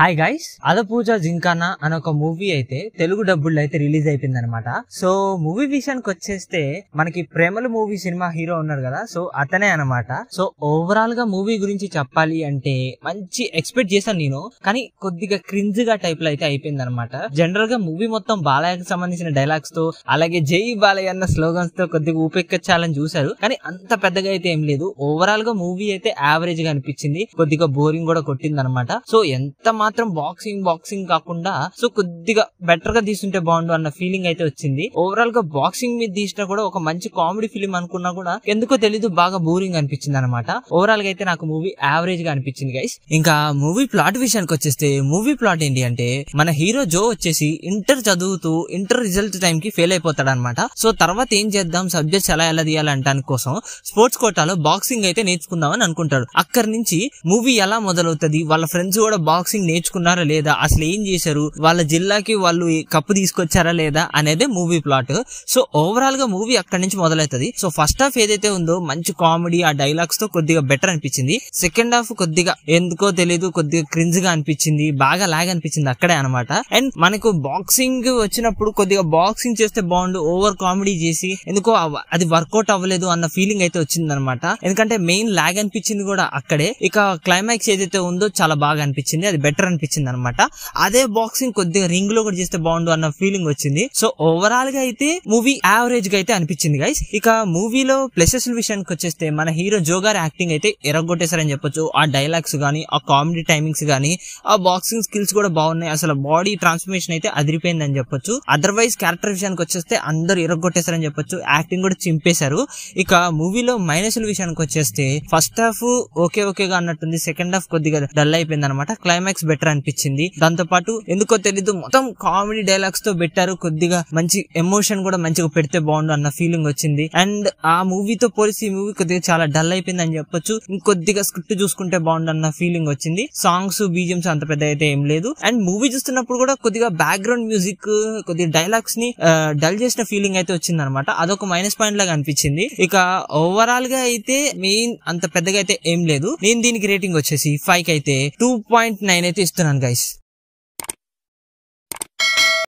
Hi guys, అదపూజ gymkhana అనే ఒక movie అయితే తెలుగు డబ్బుల్లో అయితే రిలీజ్ అయిపోయింది అనమాట. సో మూవీ విషయానికి వచ్చేస్తే మనకి ప్రేమలు మూవీ సినిమా హీరో ఉన్నారు కదా, సో అతనే అనమాట. సో ఓవరాల్ గా మూవీ గురించి చెప్పాలి అంటే మంచి ఎక్స్పెక్ట్ చేశాను నేను, కానీ కొద్దిగా క్రింజ్ గా టైప్ లో అయితే అయిపోయింది అనమాట. జనరల్ గా మూవీ మొత్తం బాలయ్యకి సంబంధించిన డైలాగ్స్ తో అలాగే జై బాలయ్య అన్న స్లోగన్స్ తో కొద్దిగా ఊపెక్కించాలని చూశారు, కానీ అంత పెద్దగా అయితే ఏం లేదు. ఓవరాల్ గా మూవీ అయితే యావరేజ్ గా అనిపించింది, కొద్దిగా బోరింగ్ కూడా కొట్టింది అనమాట. సో ఎంత మాత్రం బాక్సింగ్ కాకుండా సో కొద్దిగా బెటర్ గా తీసుంటే బాగుండు అన్న ఫీలింగ్ అయితే వచ్చింది. ఓవరాల్ గా బాక్సింగ్ మీద తీసినా కూడా ఒక మంచి కామెడీ ఫిలిం అనుకున్నా కూడా ఎందుకో తెలీదు బాగా బోరింగ్ అనిపించింది అనమాట. ఓవరాల్ గా అయితే నాకు మూవీ యావరేజ్ గా అనిపించింది గైస్. ఇంకా మూవీ ప్లాట్ విషయానికి వచ్చేస్తే మూవీ ప్లాట్ ఏంటి అంటే మన హీరో జో వచ్చేసి ఇంటర్ చదువుతూ ఇంటర్ రిజల్ట్ టైం కి ఫెయిల్ అయిపోతాడు అనమాట. సో తర్వాత ఏం చేద్దాం, సబ్జెక్ట్స్ ఎలా తీయాలంటానికి కోసం స్పోర్ట్స్ కోటాలో బాక్సింగ్ అయితే నేర్చుకుందామని అనుకుంటాడు. అక్కడి నుంచి మూవీ ఎలా మొదలవుతుంది, వాళ్ళ ఫ్రెండ్స్ కూడా బాక్సింగ్ నేర్చుకున్నారా లేదా, అసలు ఏం చేశారు, వాళ్ళ జిల్లాకి వాళ్ళు కప్పు తీసుకొచ్చారా లేదా అనేది మూవీ ప్లాట్. సో ఓవరాల్ గా మూవీ అక్కడి నుంచి మొదలవుతుంది. సో ఫస్ట్ హాఫ్ ఏదైతే ఉందో మంచి కామెడీ ఆ డైలాగ్స్ తో కొద్దిగా బెటర్ అనిపించింది. సెకండ్ హాఫ్ కొద్దిగా ఎందుకో తెలియదు కొద్దిగా క్రింజ్ గా అనిపించింది, బాగా లాగ్ అనిపించింది అక్కడే అనమాట. అండ్ మనకు బాక్సింగ్ వచ్చినప్పుడు కొద్దిగా బాక్సింగ్ చేస్తే బాగుండు, ఓవర్ కామెడీ చేసి ఎందుకో అది వర్కౌట్ అవ్వలేదు అన్న ఫీలింగ్ అయితే వచ్చింది అనమాట. ఎందుకంటే మెయిన్ లాగ్ అనిపించింది కూడా అక్కడే. ఇక క్లైమాక్స్ ఏదైతే ఉందో చాలా బాగా అనిపించింది, అది బెటర్ అనిపించింది అనమాట. అదే బాక్సింగ్ కొద్దిగా రింగ్ లో కూడా చేస్తే బాగుండు అన్న ఫీలింగ్ వచ్చింది. సో ఓవరాల్ గా అయితే మూవీ యావరేజ్ గా అయితే అనిపించింది గైస్. ఇక మూవీలో ప్లసెస్ విషయానికి వచ్చేస్తే మన హీరో జో గారి యాక్టింగ్ అయితే ఎరగొట్టేశారని చెప్పొచ్చు. ఆ డైలాగ్స్ గానీ, ఆ కామెడీ టైమింగ్స్ గానీ, ఆ బాక్సింగ్ స్కిల్స్ కూడా బాగున్నాయి. అసలు బాడీ ట్రాన్స్ఫర్మేషన్ అయితే అదిరిపోయిందని చెప్పొచ్చు. అదర్వైజ్ క్యారెక్టర్ విషయానికి వచ్చేస్తే అందరూ ఎరగొట్టేశారని చెప్పొచ్చు, యాక్టింగ్ కూడా చింపేశారు. ఇక మూవీలో మైనస్ల విషయానికి వచ్చేస్తే ఫస్ట్ హాఫ్ ఓకేగా అన్నట్టుంది, సెకండ్ హాఫ్ కొద్దిగా డల్ అయిపోయింది అనమాట. క్లైమాక్స్ బెటర్ అనిపించింది. దాంతో పాటు ఎందుకో తెలీదు మొత్తం కామెడీ డైలాగ్స్ తో పెట్టారు, కొద్దిగా మంచి ఎమోషన్ కూడా మంచిగా పెడితే బాగుండు అన్న ఫీలింగ్ వచ్చింది. అండ్ ఆ మూవీతో పోలిసి ఈ మూవీ కొద్దిగా చాలా డల్ అయిపోయింది అని చెప్పొచ్చు. ఇంకొద్దిగా స్క్రిప్ట్ చూసుకుంటే బాగుండు అన్న ఫీలింగ్ వచ్చింది. సాంగ్స్ బీజిఎంస్ అంత పెద్ద అయితే ఏం లేదు. అండ్ మూవీ చూస్తున్నప్పుడు కూడా కొద్దిగా బ్యాక్గ్రౌండ్ మ్యూజిక్ కొద్దిగా డైలాగ్స్ ని డల్ చేసిన ఫీలింగ్ అయితే వచ్చింది అనమాట. అదొక మైనస్ పాయింట్ లాగా అనిపించింది. ఇక ఓవరాల్ గా అయితే మెయిన్ అంత పెద్దగా అయితే ఏం లేదు. నేను దీనికి రేటింగ్ వచ్చేసి 5 అయితే 2.9 అయితే ఇస్తున్నాను గైస్.